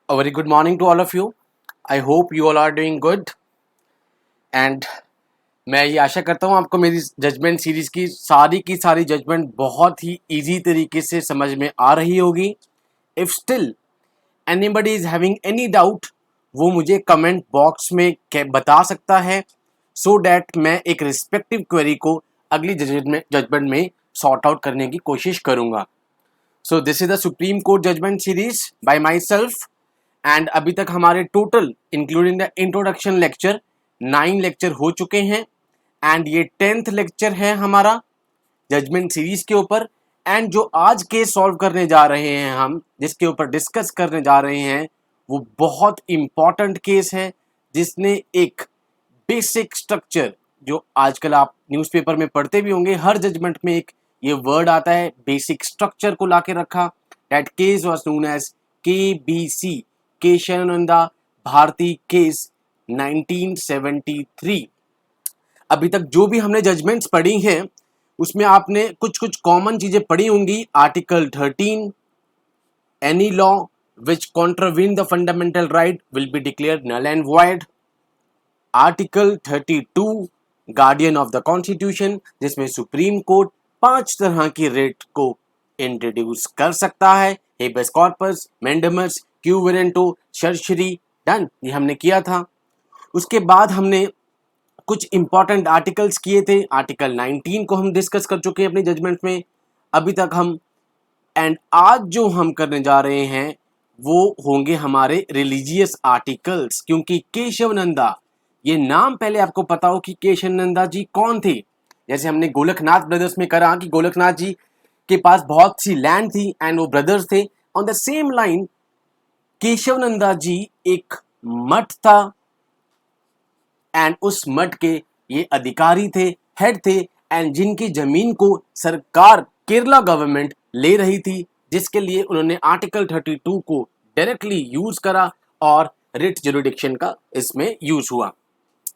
A very good morning to all of you. I hope you all are doing good. And मैं ये आशा करता हूँ आपको मेरी जजमेंट सीरीज की सारी जजमेंट बहुत ही इजी तरीके से समझ में आ रही होगी. If still anybody is having any doubt वो मुझे कमेंट बॉक्स में बता सकता है सो डैट मैं एक रिस्पेक्टिव क्वेरी को अगली जजमेंट में सॉर्ट आउट करने की कोशिश करूँगा. So this is the Supreme Court judgement series by myself. And अभी तक हमारे total including the introduction lecture 9 lecture हो चुके हैं. एंड ये 10th लेक्चर है हमारा जजमेंट सीरीज के ऊपर. एंड जो आज केस सॉल्व करने जा रहे हैं हम, जिसके ऊपर डिस्कस करने जा रहे हैं, वो बहुत इंपॉर्टेंट केस है जिसने एक बेसिक स्ट्रक्चर जो आजकल आप न्यूज़पेपर में पढ़ते भी होंगे, हर जजमेंट में एक ये वर्ड आता है बेसिक स्ट्रक्चर को लाके रखा. That case was known as KBC, Keshavananda Bharati case 1973. अभी तक जो भी हमने जजमेंट्स पढ़ी हैं उसमें आपने कुछ कुछ कॉमन चीजें पढ़ी होंगी. Article 13, any law which contravene the fundamental right will be declared null and void. Article 32, guardian of the constitution, जिसमें सुप्रीम कोर्ट 5 तरह की रेट को इंट्रोड्यूस कर सकता है. Habeas corpus, mandamus, quo warranto, certiorari. Done, ये हमने किया था. उसके बाद हमने कुछ इंपॉर्टेंट आर्टिकल्स किए थे. आर्टिकल 19 को हम डिस्कस कर चुके हैं अपनी जजमेंट में अभी तक हम. एंड आज जो हम करने जा रहे हैं वो होंगे हमारे रिलीजियस आर्टिकल्स, क्योंकि केशवानंदा, ये नाम पहले आपको पता हो कि केशवानंदा जी कौन थे. जैसे हमने गोलकनाथ ब्रदर्स में करा कि गोलकनाथ जी के पास बहुत सी लैंड थी एंड वो ब्रदर्स थे. On the same line Keshavananda ji एक मठ था एंड उस मठ के ये अधिकारी थे, हेड थे, एंड जिनकी जमीन को सरकार केरला गवर्नमेंट ले रही थी, जिसके लिए उन्होंने आर्टिकल 32 को डायरेक्टली यूज करा और रिट जुरिडिक्शन का इसमें यूज हुआ.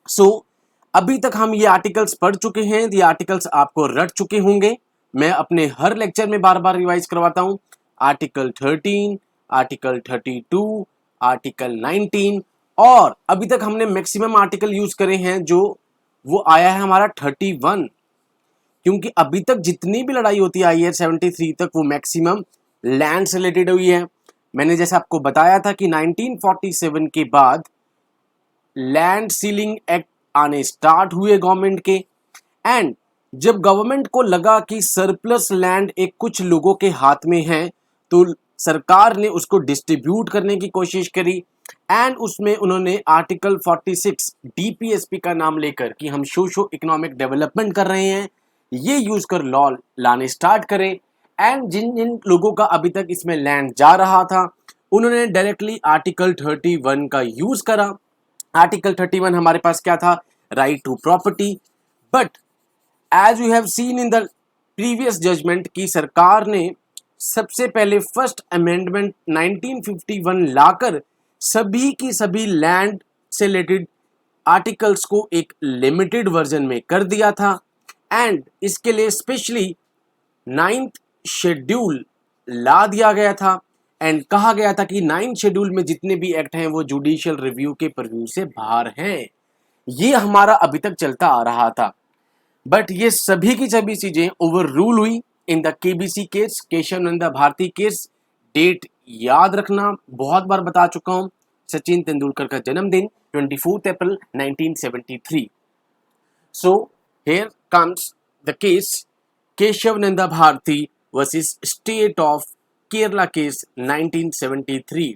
सो अभी तक हम ये आर्टिकल्स पढ़ चुके हैं. ये आर्टिकल्स आपको रट चुके होंगे. मैं अपने हर लेक्चर में बार बार रिवाइज करवाता हूँ. आर्टिकल 13, आर्टिकल 32, आर्टिकल 19, और अभी तक हमने मैक्सिमम आर्टिकल यूज करे हैं जो वो आया है हमारा 31, क्योंकि अभी तक जितनी भी लड़ाई होती आई है 73 तक वो मैक्सिमम लैंड से रिलेटेड हुई है. मैंने जैसे आपको बताया था कि 1947 के बाद लैंड सीलिंग एक्ट आने स्टार्ट हुए गवर्नमेंट के. एंड जब गवर्नमेंट को लगा कि सरप्लस लैंड एक कुछ लोगों के हाथ में है तो सरकार ने उसको डिस्ट्रीब्यूट करने की कोशिश करी. एंड उसमें उन्होंने आर्टिकल 46 DPSP का नाम लेकर कि हम सोशो इकोनॉमिक डेवलपमेंट कर रहे हैं, ये यूज कर लॉ लाने स्टार्ट करे. एंड जिन जिन लोगों का अभी तक इसमें लैंड जा रहा था उन्होंने डायरेक्टली आर्टिकल 31 का यूज करा. आर्टिकल 31 हमारे पास क्या था? Right to property. But as you have seen in the previous judgement की सरकार ने सबसे पहले फर्स्ट अमेंडमेंट 1951 लाकर सभी की सभी लैंड से रिलेटेड आर्टिकल्स को एक लिमिटेड वर्जन में कर दिया था. एंड इसके लिए स्पेशली 9th शेड्यूल ला दिया गया था एंड कहा गया था कि 9th शेड्यूल में जितने भी एक्ट हैं वो जुडिशियल रिव्यू के परव्यू से बाहर हैं. ये हमारा अभी तक चलता आ रहा था. बट ये सभी की सभी चीजें ओवर रूल हुई in the KBC case, Keshavananda Bharati case. Date याद रखना, बहुत बार बता चुका हूं. सचिन तेंदुलकर का जन्मदिन 24 अप्रैल 1973. So here comes the case Keshavananda Bharati versus state of Kerala case 1973.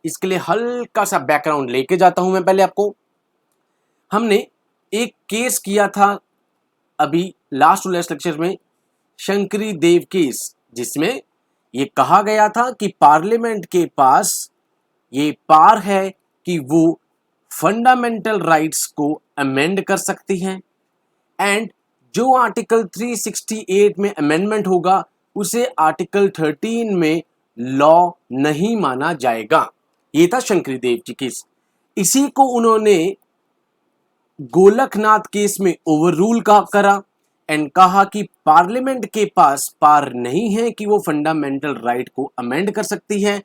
इसके लिए हल्का सा बैकग्राउंड लेके जाता हूं मैं पहले आपको. हमने एक केस किया था अभी लास्ट टू लास्ट लेक्चर में, शंकरी देव केस, जिसमें ये कहा गया था कि पार्लियामेंट के पास ये पावर है कि वो फंडामेंटल राइट्स को अमेंड कर सकती हैं. एंड जो आर्टिकल 368 में अमेंडमेंट होगा उसे आर्टिकल 13 में लॉ नहीं माना जाएगा. ये था शंकरी देव जी केस. इसी को उन्होंने गोलकनाथ केस में ओवर रूल करा एंड कहा कि पार्लियामेंट के पास पावर नहीं है कि वो फंडामेंटल राइट को अमेंड कर सकती है.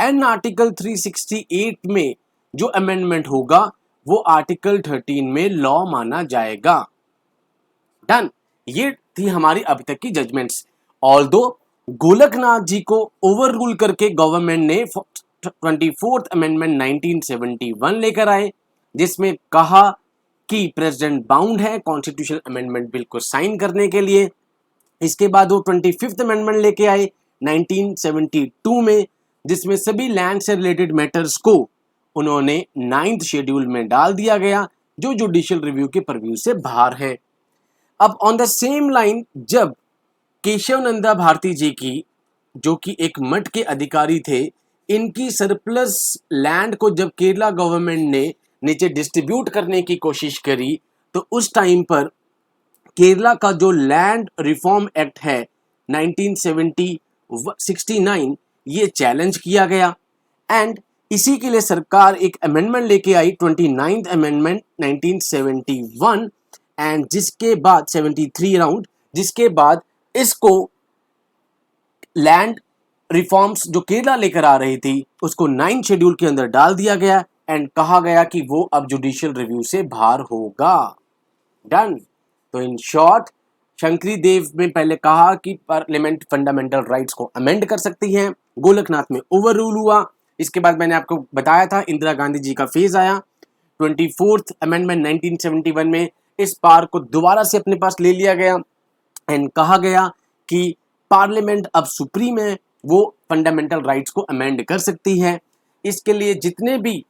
एंड आर्टिकल 368 में जो अमेंडमेंट होगा वो आर्टिकल 13 में लॉ माना जाएगा। डन। ये थी हमारी अभी तक की जजमेंट्स। ऑल्दो गोलकनाथ जी को ओवर रूल करके गवर्नमेंट ने 24th अमेंडमेंट 1971 लेकर आए, जिसमें कहा कि प्रेसिडेंट बाउंड है कॉन्स्टिट्यूशनल अमेंडमेंट बिल को साइन करने के लिए। इसके बाद वो 25th अमेंडमेंट लेके आए 1972 में, जिसमें सभी लैंड से रिलेटेड मैटर्स को उन्होंने 9th शेड्यूल में डाल दिया गया, जो जुडिशियल रिव्यू के परव्यू से बाहर है। अब ऑन द सेम लाइन, जब केशव नंदा भारती जी की, जो कि एक मठ के अधिकारी थे, इनकी सरप्लस लैंड को जब केरला गवर्नमेंट ने नीचे डिस्ट्रीब्यूट करने की कोशिश करी, तो उस टाइम पर केरला का जो लैंड रिफॉर्म एक्ट है 1969 ये चैलेंज किया गया। एंड इसी के लिए सरकार एक अमेंडमेंट लेके आई 29th अमेंडमेंट 1971, एंड जिसके बाद 73 अराउंड, जिसके बाद इसको लैंड रिफॉर्म्स जो केरला लेकर आ रही थी उसको 9th शेड्यूल के अंदर डाल दिया गया एंड कहा गया कि वो अब जुडिशियल रिव्यू से बाहर होगा। डन। तो इन शॉर्ट, शंकरी देव ने पहले कहा कि पार्लियामेंट फंडामेंटल राइट्स को अमेंड कर सकती है, गोलकनाथ में ओवर रूल हुआ। इसके बाद मैंने आपको बताया था इंदिरा गांधी जी का फेज आया, 24th अमेंडमेंट 1971 में इस पार को दोबारा से अपने पास ले लिया गया एंड कहा गया कि पार्लियामेंट अब सुप्रीम है, वो फंडामेंटल राइट्स को अमेंड कर सकती है। इसके लिए जितने भी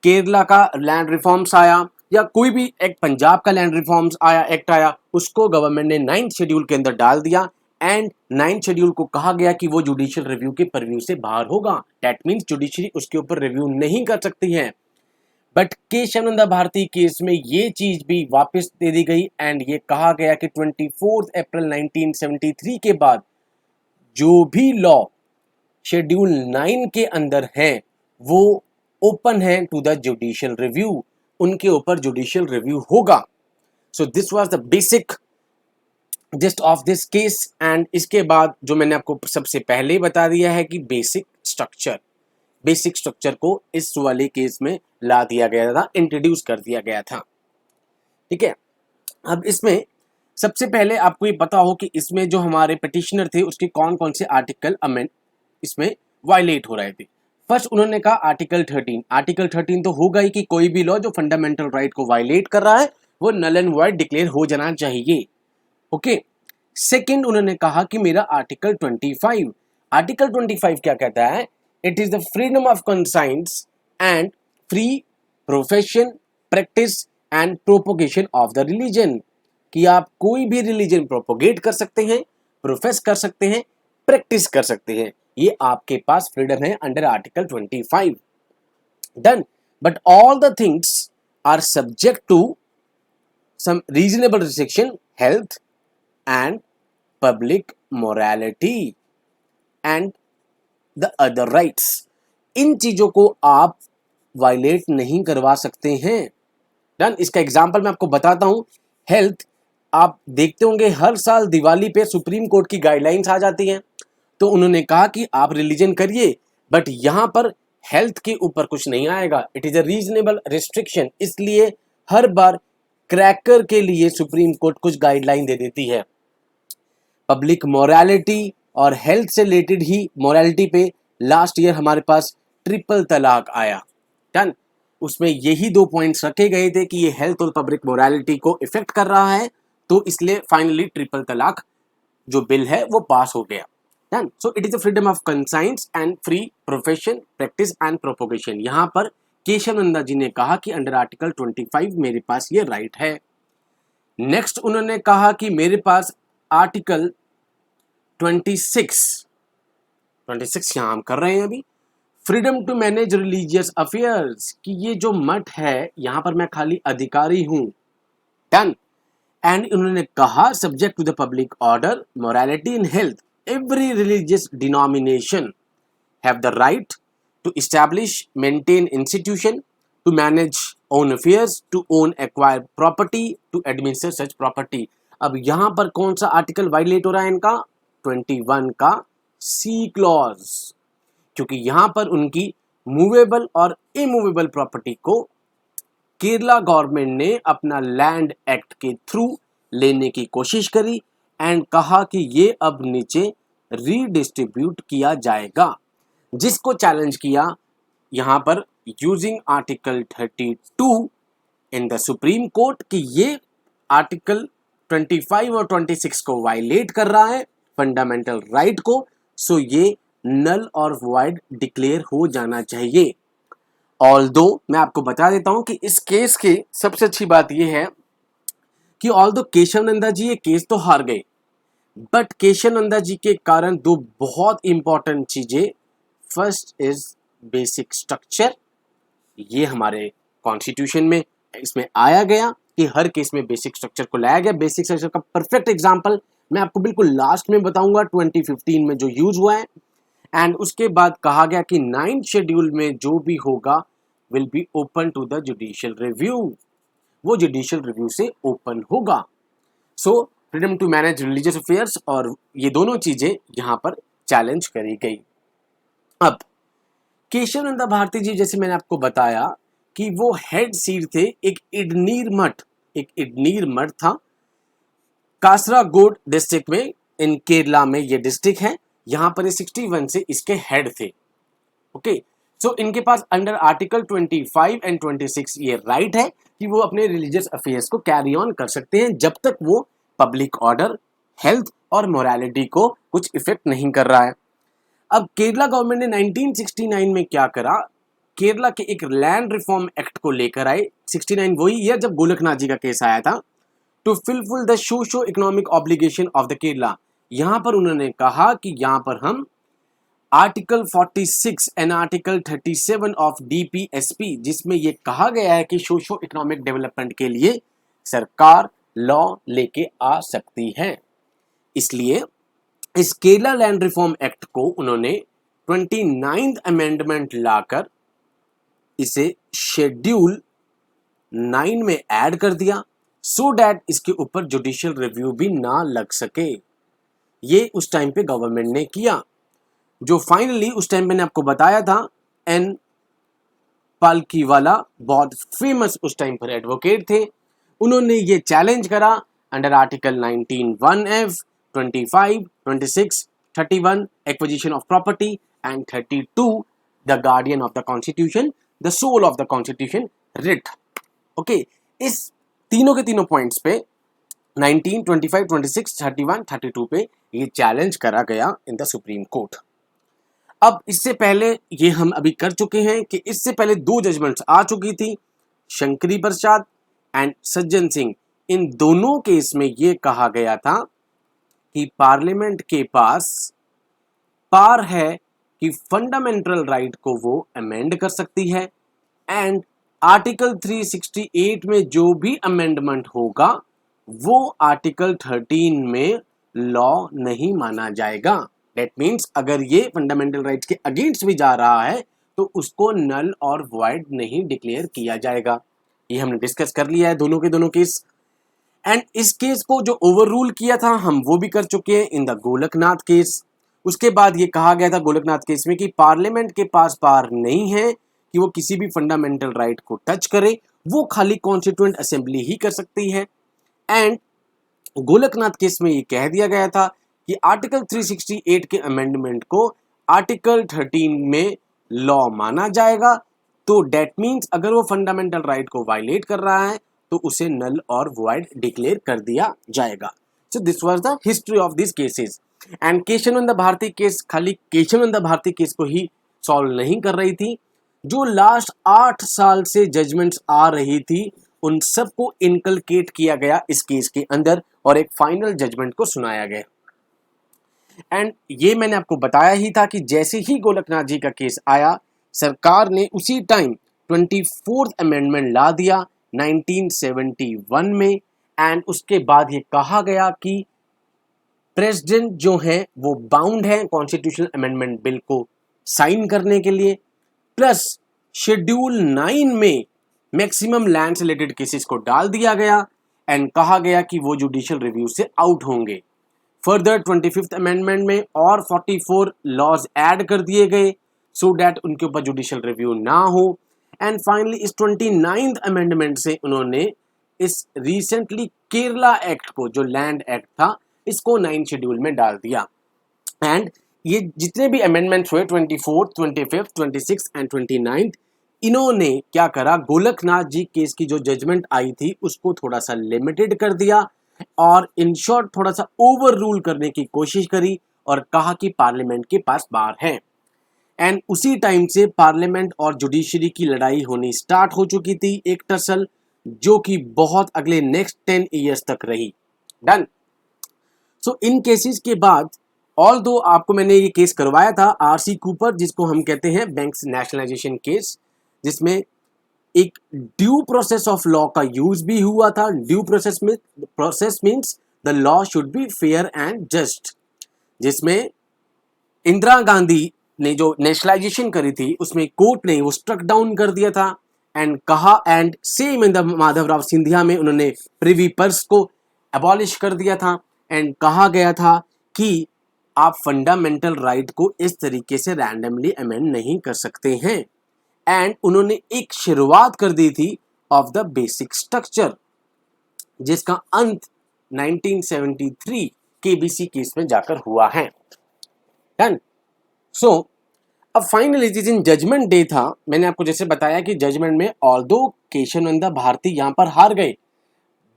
केरला का लैंड रिफॉर्म्स आया या कोई भी एक पंजाब का लैंड रिफॉर्म्स आया, एक्ट आया, उसको गवर्नमेंट ने 9th शेड्यूल के अंदर डाल दिया एंड 9th शेड्यूल को कहा गया कि वो जुडिशियल रिव्यू के परव्यू से बाहर होगा। दैट मीन्स जुडिशरी उसके ऊपर रिव्यू नहीं कर सकती है। बट केशव नंदा भारती केस में ये चीज भी वापस दे दी गई एंड ये कहा गया कि 24 अप्रैल 1973 के बाद जो भी लॉ शेड्यूल 9 के अंदर है वो ओपन है टू द जुडिशियल रिव्यू, उनके ऊपर जुडिशियल रिव्यू होगा। सो this was the basic gist of this case. And इसके बाद जो मैंने आपको सबसे पहले बता दिया है कि बेसिक स्ट्रक्चर को इस वाले केस में ला दिया गया था, इंट्रोड्यूस कर दिया गया था। ठीक है। अब इसमें सबसे पहले आपको ये पता हो कि इसमें जो हमारे पिटिशनर थे उसके कौन कौन से आर्टिकल अमेंड इसमें वायलेट हो रहे थे। फर्स्ट उन्होंने कहा आर्टिकल 13। आर्टिकल 13 तो होगा ही कि कोई भी लॉ जो फंडामेंटल राइट को वायलेट कर रहा है वो नल एंड वॉइड डिक्लेयर हो जाना चाहिए। ओके। सेकंड उन्होंने कहा कि मेरा आर्टिकल 25। आर्टिकल 25 क्या कहता है? It is the freedom of conscience and free profession, practice and propagation of the religion, कि आप कोई भी रिलीजन प्रोपोगेट कर सकते हैं, प्रोफेस कर सकते हैं, प्रैक्टिस कर सकते हैं, ये आपके पास फ्रीडम है under article 25। Done. But all the things are subject to some reasonable restriction, health and public morality and the other rights. इन चीजों को आप वायलेट नहीं करवा सकते हैं। डन। इसका एग्जांपल मैं आपको बताता हूं। हेल्थ, आप देखते होंगे हर साल दिवाली पे सुप्रीम कोर्ट की गाइडलाइंस आ जाती हैं, तो उन्होंने कहा कि आप रिलीजन करिए, बट यहां पर हेल्थ के ऊपर कुछ नहीं आएगा। It is a reasonable restriction. इसलिए हर बार क्रैकर के लिए सुप्रीम कोर्ट कुछ गाइडलाइन दे देती है। पब्लिक मोरालिटी और हेल्थ से रिलेटेड ही मोरालिटी पे लास्ट ईयर हमारे पास ट्रिपल तलाक आया। डन। उसमें यही 2 पॉइंट्स रखे गए थे कि ये हेल्थ और पब्लिक मोरालिटी को इफेक्ट कर रहा है, तो इसलिए फाइनली ट्रिपल तलाक जो बिल है वो पास हो गया। Done. So it is the freedom of conscience and free profession, practice and propagation. यहां पर केशव नंदा जी ने कहा कि अंडर आर्टिकल 25 मेरे पास ये राइट है। नेक्स्ट उन्होंने कहा कि मेरे पास आर्टिकल 26 यहां हम कर रहे हैं अभी, freedom to manage religious affairs, कि ये जो मठ है यहां पर मैं खाली अधिकारी हूं। डन। एंड उन्होंने कहा subject to the public order, morality and health, every religious denomination have the right to establish, maintain institution, to manage own affairs, to own acquire property, to administer such property. अब यहां पर कौन सा article violet हो रहा है इनका? 21 का सी क्लॉज, क्योंकि यहां पर उनकी मूवेबल और इमूवेबल प्रॉपर्टी को केरला गवर्नमेंट ने अपना लैंड एक्ट के थ्रू लेने की कोशिश करी एंड कहा कि ये अब नीचे रीडिस्ट्रीब्यूट किया जाएगा, जिसको चैलेंज किया यहां पर using article 32 in the Supreme court कि ये आर्टिकल 25 और 26 को वायलेट कर रहा है फंडामेंटल राइट को, सो ये नल और वॉइड डिक्लेयर हो जाना चाहिए। ऑल्दो मैं आपको बता देता हूं कि इस केस की सबसे अच्छी बात यह है कि ऑल्दो केशव नंदा जी ये केस तो हार गए, बट केशव नंदा जी के कारण दो बहुत इंपॉर्टेंट चीजें, फर्स्ट इज बेसिक स्ट्रक्चर, ये हमारे कॉन्स्टिट्यूशन में इसमें आया गया कि हर केस में बेसिक स्ट्रक्चर को लाया गया। बेसिक स्ट्रक्चर का परफेक्ट एग्जांपल मैं आपको बिल्कुल लास्ट में बताऊंगा 2015 में जो यूज हुआ है। एंड उसके बाद कहा गया कि 9th शेड्यूल में जो भी होगा will be open to the judicial review, वो जुडिशियल रिव्यू से ओपन होगा। So freedom to manage religious affairs और ये दोनों चीजें यहां पर चैलेंज करी गई। अब केशव नंदा भारती जी, जैसे मैंने आपको बताया कि वो हेड सीर थे एक इडनीर मठ था कासरागोड डिस्ट्रिक्ट में, इन केरला में ये डिस्ट्रिक्ट है, यहां पर 61 से इसके हेड थे। ओके, सो इनके पास अंडर आर्टिकल 25 एंड 26 ये राइट है कि वो अपने रिलीजियस अफेयर्स को कैरी ऑन कर सकते हैं जब तक वो पब्लिक ऑर्डर, हेल्थ और मोरालिटी को कुछ इफेक्ट नहीं कर रहा है। अब केरला गवर्नमेंट ने 1969 में क्या करा, केरला के एक लैंड रिफॉर्म एक्ट को लेकर आए। 69 वही ईयर जब गोलकनाथ जी का केस आया था। To fulfil the socio economic obligation of the Kerala, यहां पर उन्होंने कहा कि यहां पर हम article 46 and article 37 of DPSP, जिसमें यह कहा गया है कि सोशो इकोनॉमिक डेवलपमेंट के लिए सरकार लॉ लेके आ सकती है, इसलिए इस केरला लैंड रिफॉर्म एक्ट को उन्होंने 29th अमेंडमेंट लाकर इसे शेड्यूल 9 में ऐड कर दिया, सो डैट इसके ऊपर जुडिशियल रिव्यू भी ना लग सके। ये उस टाइम पे गवर्नमेंट ने किया, जो फाइनली उस टाइम मैंने आपको बताया था एन पालकीवाला बहुत फेमस उस टाइम पर एडवोकेट थे, उन्होंने ये चैलेंज करा under article 19(1)(f), 25, 26, 31 acquisition of property and 32 the guardian of the constitution, the soul of the constitution writ. Okay, इस तीनों के तीनों पॉइंट्स पे 19, 25, 26, 31, 32 पे ये चैलेंज करा गया इन द सुप्रीम कोर्ट। अब इससे पहले ये हम अभी कर चुके हैं कि इससे पहले दो जजमेंट्स आ चुकी थी, शंकरी प्रसाद एंड सज्जन सिंह। इन दोनों केस में ये कहा गया था कि पार्लियामेंट के पास पार है कि फंडामेंटल राइट को वो अमेंड कर सकती है एंड आर्टिकल 368 में जो भी अमेंडमेंट होगा वो आर्टिकल 13 में लॉ नहीं माना जाएगा। दैट मीन्स अगर ये फंडामेंटल राइट्स के अगेंस्ट भी जा रहा है तो उसको नल और वॉइड नहीं डिक्लेयर किया जाएगा। ये हमने डिस्कस कर लिया है दोनों के दोनों केस। एंड इस केस को जो ओवर रूल किया था हम वो भी कर चुके हैं इन द गोलकनाथ केस। उसके बाद ये कहा गया था गोलकनाथ केस में कि पार्लियामेंट के पास पावर नहीं है कि वो किसी भी फंडामेंटल राइट को टच करे, वो खाली कॉन्स्टिट्यूएंट असेंबली ही कर सकती है। एंड गोलकनाथ केस में ये कह दिया गया था कि आर्टिकल 368 के अमेंडमेंट को आर्टिकल 13 में लॉ माना जाएगा, तो डेट मीन्स अगर वो फंडामेंटल राइट को वायलेट कर रहा है तो उसे नल और वॉइड डिक्लेयर कर दिया जाएगा। So this was the history of this cases. And Keshavananda Bharati case खाली केशव नंदा भारती केस को ही सॉल्व नहीं कर रही थी, जो लास्ट 8 साल से जजमेंट्स आ रही थी उन सबको इनकलकेट किया गया इस केस के अंदर और एक फाइनल जजमेंट को सुनाया गया। एंड ये मैंने आपको बताया ही था कि जैसे ही गोलकनाथ जी का केस आया सरकार ने उसी टाइम 24th अमेंडमेंट ला दिया 1971 में। एंड उसके बाद ये कहा गया कि प्रेसिडेंट जो है वो बाउंड है कॉन्स्टिट्यूशनल अमेंडमेंट बिल को साइन करने के लिए, प्लस शेड्यूल 9 में मैक्सिमम लैंड से रिलेटेड केसेस को डाल दिया गया एंड कहा गया कि वो जुडिशियल रिव्यू से आउट होंगे। फर्दर 25th अमेंडमेंट में और 44 लॉज ऐड कर दिए गए सो डैट उनके ऊपर जुडिशियल रिव्यू ना हो। एंड फाइनली इस 29th अमेंडमेंट से उन्होंने इस रिसेंटली केरला एक्ट को, जो लैंड एक्ट था, इसको 9 शेड्यूल में डाल दिया। एंड ये जितने भी अमेंडमेंट्स हुए 24th, 25th, 26th and 29th, इन्होंने क्या करा, गोलकनाथ जी केस की जो जजमेंट आई थी उसको थोड़ा सा लिमिटेड कर दिया और इन शॉर्ट थोड़ा सा ओवर रूल करने की कोशिश करी और कहा कि पार्लियामेंट के पास बार है। एंड उसी टाइम से पार्लियामेंट और जुडिशरी की लड़ाई होनी स्टार्ट हो चुकी थी, एक टसल जो कि बहुत अगले नेक्स्ट 10 ईयर्स तक रही। डन। सो इन केसेस के बाद, ऑल दो आपको मैंने ये केस करवाया था आरसी कूपर, जिसको हम कहते हैं बैंक्स नेशनलाइजेशन केस, जिसमें एक ड्यू प्रोसेस ऑफ लॉ का यूज भी हुआ था। Due process means the law should be fair and just, जिसमें इंदिरा गांधी ने जो नेशनलाइजेशन करी थी उसमें कोर्ट ने वो स्ट्रक डाउन कर दिया था एंड कहा, and same in the Madhavrao Scindia में उन्होंने प्रिवी पर्स को अबॉलिश कर दिया था एंड कहा गया था कि आप फंडामेंटल राइट को इस तरीके से रैंडमली अमेंड नहीं कर सकते हैं। एंड उन्होंने एक शुरुआत कर दी थी ऑफ द बेसिक स्ट्रक्चर, जिसका अंत 1973 केबीसी केस में जाकर हुआ है। डन। सो अब फाइनली जिस दिन जजमेंट डे था, मैंने आपको जैसे बताया कि जजमेंट में ऑल्दो केशवानंद भारती यहां पर हार गए,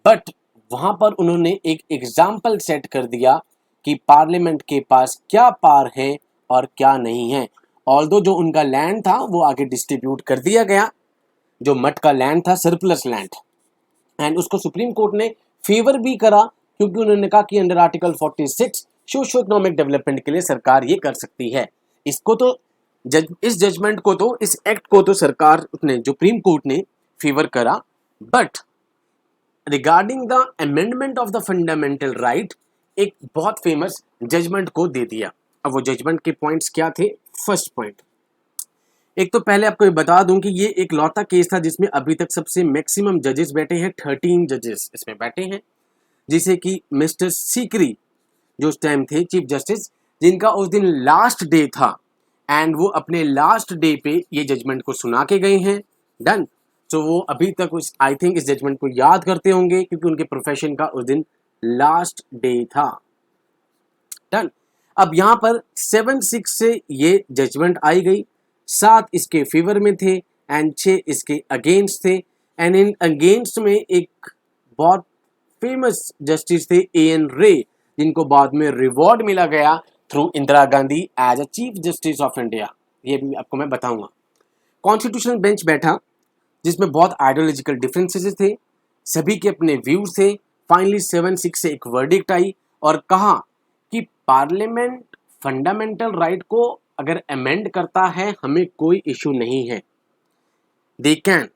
बट वहां पर उन्होंने एक एग्जाम्पल सेट कर दिया कि पार्लियामेंट के पास क्या पावर है और क्या नहीं है। ऑल्दो जो उनका लैंड था वो आगे डिस्ट्रीब्यूट कर दिया गया, जो मठ का लैंड था, सरप्लस लैंड, एंड उसको सुप्रीम कोर्ट ने फेवर भी करा, क्योंकि उन्होंने कहा कि under article 46 socio economic development के लिए सरकार ये कर सकती है। इसको तो इस जजमेंट को तो, इस एक्ट को तो सरकार ने, सुप्रीम कोर्ट ने फेवर करा, but regarding the amendment of the fundamental right एक बहुत फेमस जजमेंट को दे दिया। अब वो जजमेंट के पॉइंट्स क्या थे? फर्स्ट पॉइंट, एक तो पहले आपको ये बता दूं कि ये एक लौता केस था जिसमें अभी तक सबसे मैक्सिमम जजेस बैठे हैं, 13 जजेस इसमें बैठे हैं, जिसे कि मिस्टर सीकरी जो उस टाइम थे चीफ जस्टिस, जिनका उस दिन लास्ट डे था एंड वो अपने लास्ट डे पे ये जजमेंट को सुना के गए हैं। डन। तो वो अभी तक उस, आई थिंक, इस जजमेंट को याद करते होंगे क्योंकि उनके प्रोफेशन का उस दिन लास्ट डे था। डन। अब यहाँ पर 7-6 से ये जजमेंट आई गई, 7 इसके फेवर में थे एंड 6 इसके अगेंस्ट थे। एंड इन अगेंस्ट में एक बहुत फेमस जस्टिस थे एन रे, जिनको बाद में रिवॉर्ड मिला गया through Indira Gandhi as a chief justice of India. ये भी आपको मैं बताऊंगा। कॉन्स्टिट्यूशनल बेंच बैठा जिसमें बहुत आइडियोलॉजिकल डिफरेंसेस थे, सभी के अपने व्यूज थे। फाइनली 7-6 से एक वर्डिक्ट आई और कहा कि पार्लियामेंट फंडामेंटल राइट को अगर अमेंड करता है हमें कोई इशू नहीं है, they can,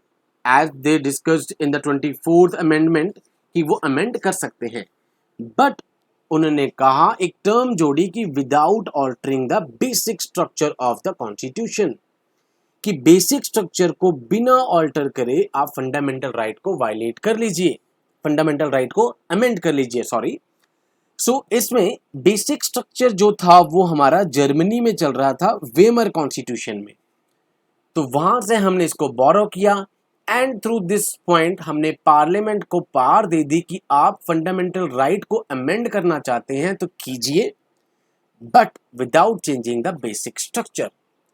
as they discussed in the 24th amendment, कि वो अमेंड कर सकते हैं। बट उन्होंने कहा, एक टर्म जोड़ी कि without altering the basic structure of the constitution, कि बेसिक स्ट्रक्चर को बिना ऑल्टर करे आप फंडामेंटल राइट को वायलेट कर लीजिए, फंडामेंटल राइट को अमेंड कर लीजिए, सॉरी। सो इसमें बेसिक स्ट्रक्चर जो था वो हमारा जर्मनी में चल रहा था, वेमर कॉन्स्टिट्यूशन में, तो वहां से हमने इसको बोरो किया एंड थ्रू दिस पॉइंट हमने पार्लियामेंट को पावर दे दी कि आप फंडामेंटल राइट को अमेंड करना चाहते हैं तो कीजिए, but without changing the basic structure.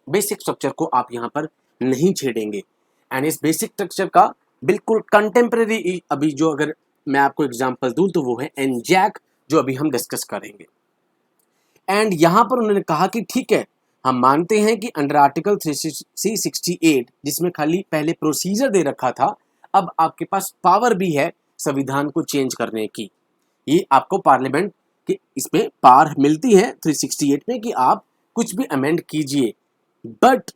Basic structure को आप यहां पर नहीं छेड़ेंगे। एंड इस बेसिक स्ट्रक्चर का बिल्कुल कंटेम्परेरी, अभी जो अगर मैं आपको एग्जांपल दूं तो वो है एनजैक, जो अभी हम डिस्कस करेंगे। एंड यहां पर उन्होंने कहा कि ठीक है, हम मानते हैं कि अंडर आर्टिकल 368, जिसमें खाली पहले प्रोसीजर दे रखा था, अब आपके पास पावर भी है संविधान को चेंज करने की। ये आपको पार्लियामेंट के इसमें पावर मिलती है 368 में कि आप कुछ भी अमेंड कीजिए, बट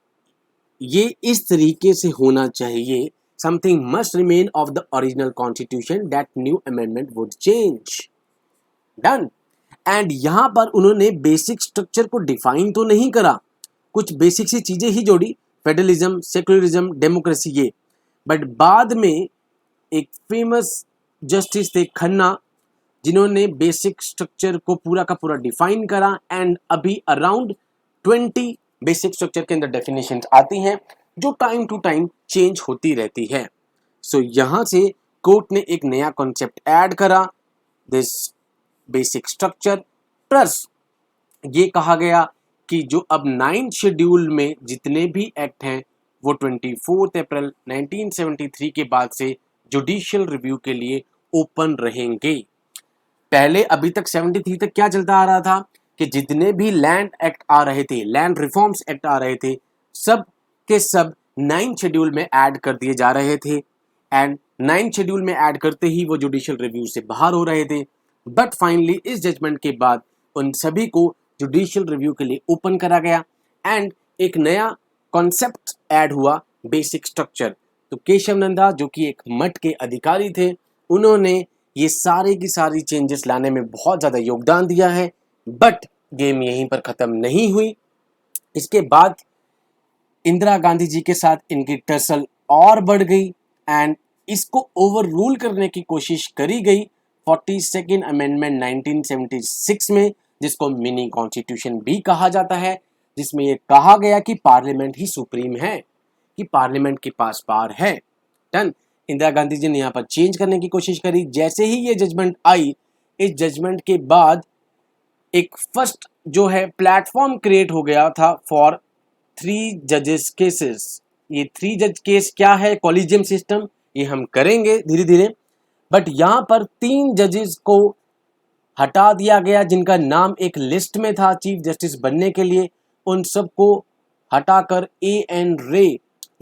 ये इस तरीके से होना चाहिए, something must remain of the original constitution that new amendment would change. Done. And यहां पर उन्होंने बेसिक स्ट्रक्चर को डिफाइन तो नहीं करा, कुछ बेसिक सी चीजें ही जोड़ी, फेडरलिज्म, सेक्युलरिज्म, डेमोक्रेसी, ये, बट बाद में एक फेमस जस्टिस थे खन्ना, जिन्होंने बेसिक स्ट्रक्चर को पूरा का पूरा डिफाइन करा। एंड अभी अराउंड 20 बेसिक स्ट्रक्चर के अंदर डेफिनेशंस आती हैं जो टाइम टू टाइम चेंज होती रहती है। सो यहाँ से कोर्ट ने एक नया कॉन्सेप्ट ऐड करा, दिस बेसिक स्ट्रक्चर, प्लस ये कहा गया कि जो अब 9th शेड्यूल में जितने भी एक्ट हैं वो 24 अप्रैल 1973 के बाद से जुडिशियल रिव्यू के लिए ओपन रहेंगे। पहले अभी तक 73 तक क्या चलता आ रहा था कि जितने भी लैंड एक्ट आ रहे थे, लैंड रिफॉर्म्स एक्ट आ रहे थे, सब के सब 9th शेड्यूल में ऐड कर दिए जा रहे थे एंड 9th शेड्यूल में ऐड करते ही वो जुडिशियल रिव्यू से बाहर हो रहे थे। बट फाइनली इस जजमेंट के बाद उन सभी को जुडिशियल रिव्यू के लिए ओपन करा गया एंड एक नया कॉन्सेप्ट ऐड हुआ, बेसिक स्ट्रक्चर। तो केशव नंदा जो कि एक मठ के अधिकारी थे, उन्होंने ये सारे की सारी चेंजेस लाने में बहुत ज़्यादा योगदान दिया है। बट गेम यहीं पर ख़त्म नहीं हुई। इसके बाद इंदिरा गांधी जी के साथ इनकी टसल और बढ़ गई एंड इसको ओवर रूल करने की कोशिश करी गई 42nd अमेंडमेंट 1976 में, जिसको मिनी कॉन्स्टिट्यूशन भी कहा जाता है, जिसमें यह कहा गया कि पार्लियामेंट ही सुप्रीम है, कि पार्लियामेंट के पास पावर है। डन। इंदिरा गांधी जी ने यहाँ पर चेंज करने की कोशिश करी। जैसे ही ये जजमेंट आई, इस जजमेंट के बाद एक फर्स्ट जो है प्लेटफॉर्म क्रिएट हो गया था फॉर 3 जजेस केसेस। ये 3 जज केस क्या है, कॉलेजियम सिस्टम, ये हम करेंगे धीरे धीरे। बट यहाँ पर 3 जजेस को हटा दिया गया जिनका नाम एक लिस्ट में था चीफ जस्टिस बनने के लिए। उन सबको हटाकर एन रे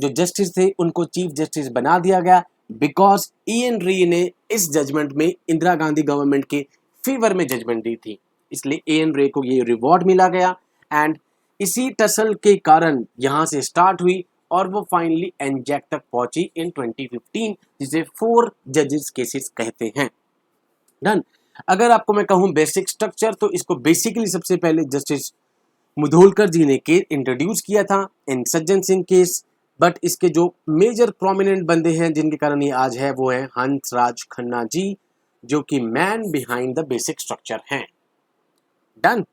जो जस्टिस थे उनको चीफ जस्टिस बना दिया गया, बिकॉज एन रे ने इस जजमेंट में इंदिरा गांधी गवर्नमेंट के फेवर में जजमेंट दी थी, इसलिए एन रे को ये रिवॉर्ड मिला गया एंड इसी टसल के कारण यहाँ से स्टार्ट हुई और वो फाइनली एनजैक तक पहुंची इन 2015, जिसे 4 जजेस केसेस कहते हैं। डन। अगर आपको मैं कहूँ बेसिक स्ट्रक्चर, तो इसको बेसिकली सबसे पहले जस्टिस मुधोलकर जी ने केस इंट्रोड्यूस किया था इन सज्जन सिंह केस। बट इसके जो मेजर प्रोमिनेंट बंदे हैं जिनके कारण ये आज है, वो है हंसराज खन्ना जी, जो कि man behind the basic structure हैं। डन।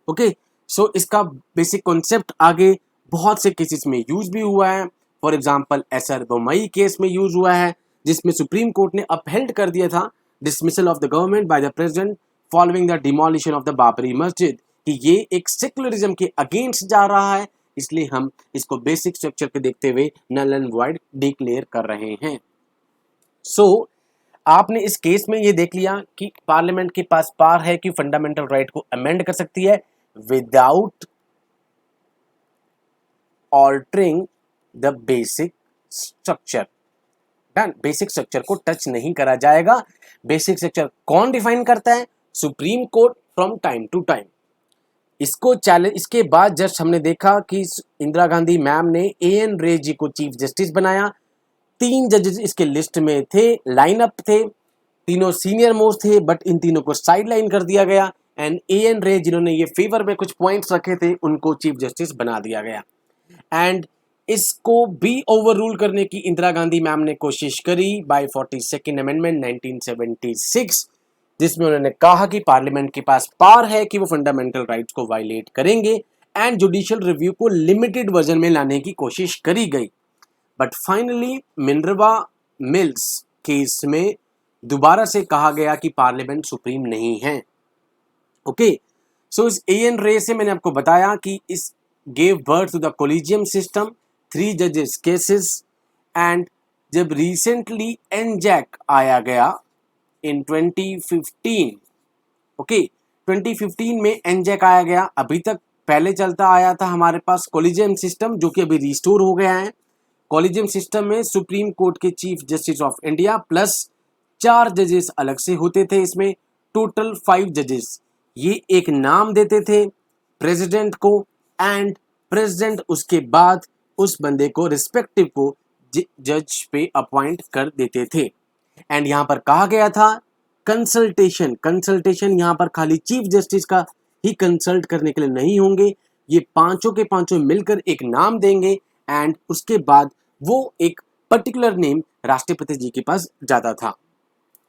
ओके। सो इसका बेसिक कॉन्सेप्ट आगे बहुत से केसेस में यूज भी हुआ है। For example SR Bommai case में यूज हुआ है, जिसमें सुप्रीम कोर्ट ने अपहेल्ड कर दिया था dismissal of the government by the president following the demolition of the Babri मस्जिद, कि ये एक सेक्युलरिज्म के अगेंस्ट जा रहा है, इसलिए हम इसको बेसिक स्ट्रक्चर के देखते हुए नल एंड वॉइड डिक्लेयर कर रहे हैं। सो आपने इस केस में ये देख लिया कि पार्लियामेंट के पास पावर है कि फंडामेंटल राइट को अमेंड कर सकती है without altering the basic structure. Done. Basic structure को टच नहीं करा जाएगा। बेसिक स्ट्रक्चर कौन डिफाइन करता है? Supreme Court from time to time. इसको चैलेंज, इसके बाद जस्ट हमने देखा कि इंदिरा गांधी मैम ने एन रे जी को चीफ जस्टिस बनाया। 3 जजेस इसके लिस्ट में थे, लाइन अप थे, तीनों सीनियर मोस्ट थे, बट इन तीनों को साइड लाइन कर दिया गया एंड एन रे जिन्होंने ये फेवर में कुछ पॉइंट्स रखे थे उनको चीफ जस्टिस बना दिया गया। एंड इसको भी ओवर रूल करने की इंदिरा गांधी मैम ने कोशिश करी बाय 42nd अमेंडमेंट 1976, जिसमें उन्होंने कहा कि पार्लियामेंट के पास पावर है कि वो फंडामेंटल राइट्स को वायलेट करेंगे एंड जुडिशियल रिव्यू को लिमिटेड वर्जन में लाने की कोशिश करी गई। But finally Minerva mills case में दोबारा से कहा गया कि पार्लियामेंट सुप्रीम नहीं है। ओके। सो इस एन रे से मैंने आपको बताया कि इस gave birth to the collegium system, 3 जजेस केसेस एंड जब रिसेंटली एनजैक आया गया इन 2015, ओके, 2015 में एनजैक आया गया। अभी तक पहले चलता आया था हमारे पास कोलिजियम सिस्टम, जो कि अभी रिस्टोर हो गया है। कोलिजियम सिस्टम में सुप्रीम कोर्ट के chief justice of India plus 4 जजेस अलग से होते थे। इसमें टोटल 5 जजेस ये एक नाम देते थे प्रेसिडेंट को एंड प्रेसिडेंट उसके बाद उस बंदे को रिस्पेक्टिव को जज पे अपॉइंट कर देते थे। एंड यहाँ पर कहा गया था कंसल्टेशन यहाँ पर खाली चीफ जस्टिस का ही कंसल्ट करने के लिए नहीं होंगे, ये पांचों के पांचों मिलकर एक नाम देंगे एंड उसके बाद वो एक पर्टिकुलर नेम राष्ट्रपति जी के पास जाता था।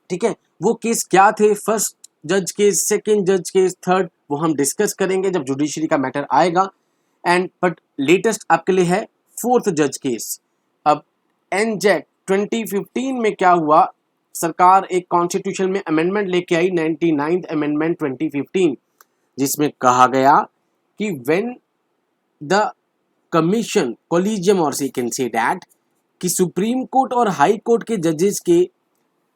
ठीक है। वो केस क्या थे, फर्स्ट जज केस, सेकंड जज केस, थर्ड, वो हम डिस्कस करेंगे जब जुडिशरी का मैटर आएगा। एंड बट लेटेस्ट आपके लिए है 4th जज केस। अब एनजेक 2015 में क्या हुआ, सरकार एक कॉन्स्टिट्यूशन में अमेंडमेंट लेके आई 99th अमेंडमेंट 2015, जिसमें कहा गया कि व्हेन द कमीशन कोलिजियम और सी कैन से दैट कि सुप्रीम कोर्ट और हाई कोर्ट के जजेस के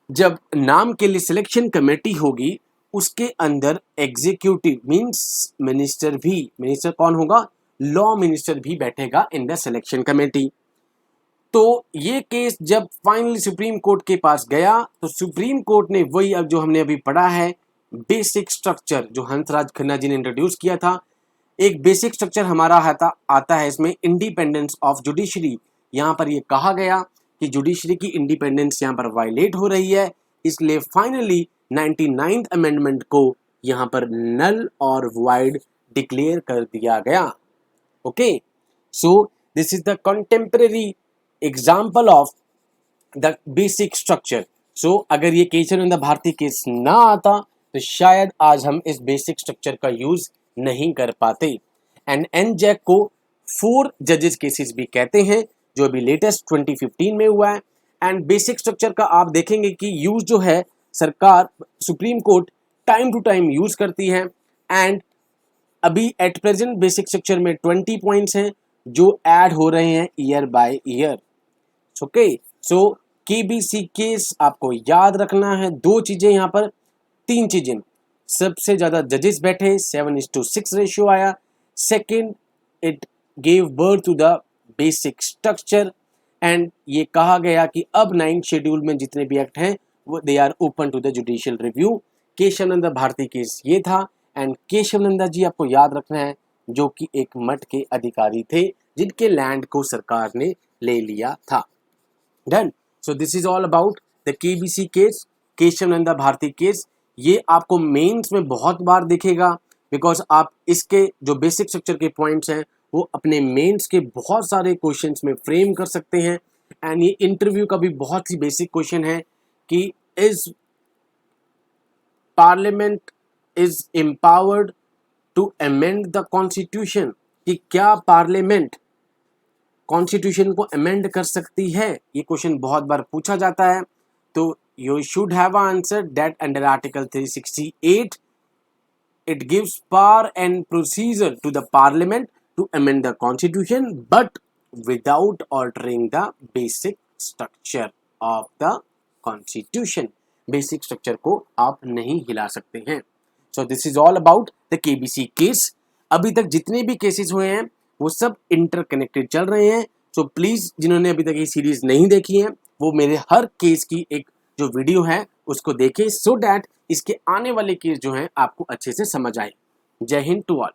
जब नाम के लिए सिलेक्शन कमेटी होगी, उसके अंदर एग्जीक्यूटिव मींस मिनिस्टर कौन होगा, लॉ मिनिस्टर भी बैठेगा इन द सिलेक्शन कमेटी। तो ये केस जब फाइनली सुप्रीम कोर्ट के पास गया तो सुप्रीम कोर्ट ने वही अब जो हमने अभी पढ़ा है बेसिक स्ट्रक्चर जो हंसराज खन्ना जी ने इंट्रोड्यूस किया था, एक बेसिक स्ट्रक्चर हमारा आता है इसमें इंडिपेंडेंस ऑफ जुडिशरी। यहाँ पर ये कहा गया कि जुडिशरी की इंडिपेंडेंस यहाँ पर वायलेट हो रही है, इसलिए फाइनली 99th अमेंडमेंट को यहाँ पर नल और वॉइड डिक्लेयर कर दिया गया। Okay, so this is the contemporary example of the basic structure. So अगर ये केशवानंद भारती केस ना आता तो शायद आज हम इस बेसिक स्ट्रक्चर का यूज नहीं कर पाते। एंड एनजेक को 4 जजेस केसेस भी कहते हैं, जो अभी लेटेस्ट 2015 में हुआ है। एंड बेसिक स्ट्रक्चर का आप देखेंगे कि यूज जो है सरकार Supreme Court time to time use करती है। एंड अभी एट प्रेजेंट बेसिक स्ट्रक्चर में 20 पॉइंट्स हैं जो ऐड हो रहे हैं year by year. Okay, so KBC case आपको याद रखना है 2 चीजें, यहाँ पर 3 चीजें। सबसे ज्यादा जजेस बैठे, 7:6 रेशियो आया। Second, it gave birth to the basic structure. And ये कहा गया कि अब 9th शेड्यूल में जितने भी एक्ट हैं वो they are open to the judicial review. Keshavananda Bharati case ये था। एंड केशवानंदा जी आपको याद रखना है जो कि एक मठ के अधिकारी थे जिनके लैंड को सरकार ने ले लिया था। Done. So this is all about the KBC case, Keshavananda Bharati case. ये आपको मेंस में बहुत बार दिखेगा बिकॉज आप इसके जो बेसिक स्ट्रक्चर के पॉइंट्स हैं वो अपने मेंस के बहुत सारे क्वेश्चंस में फ्रेम कर सकते हैं। एंड ये इंटरव्यू का भी बहुत ही बेसिक क्वेश्चन है कि is parliament is empowered to amend the constitution, कि क्या पार्लियामेंट कॉन्स्टिट्यूशन को अमेंड कर सकती है। ये क्वेश्चन बहुत बार पूछा जाता है। तो you should have answered that under Article 368 it gives power and procedure to the Parliament to amend the Constitution but without altering the basic structure of the Constitution. Basic structure को आप नहीं हिला सकते हैं। So this is all about the KBC case. अभी तक जितने भी केसेस हुए हैं वो सब इंटरकनेक्टेड चल रहे हैं। So प्लीज जिन्होंने अभी तक ये सीरीज नहीं देखी है वो मेरे हर केस की एक जो वीडियो है उसको देखें सो दैट इसके आने वाले केस जो हैं आपको अच्छे से समझ आए। जय हिंद टू ऑल।